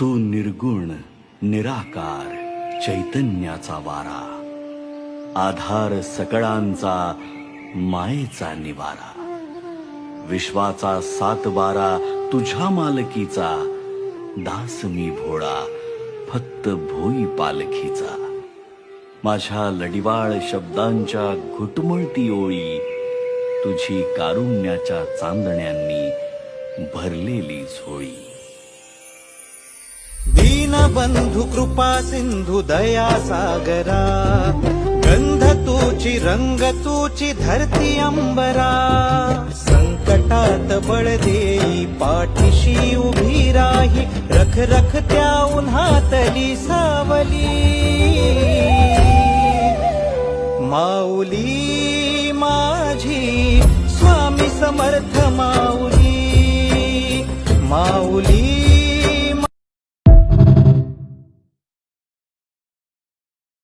तू निर्गुण निराकार चैतन्याचा वारा, आधार सकळांचा मायेचा निवारा, विश्वाचा सातबारा तुझ्या मालकीचा, दास मी भोळा फक्त भोई पालखीचा. माझ्या लडिवाळ शब्दांच्या घुटमळती ओळी, तुझी कारुण्याच्या चांदण्यांनी भरलेली झोळी. दीनबंधु कृपा सिंधु दया सागरा, गंध तूची रंग तूची धरती अंबरा. संकटात बळ देई पाठीशी उभी राही, रख रख त्या उन्हातली सावली. माऊली माझी स्वामी समर्थ माऊली, माऊली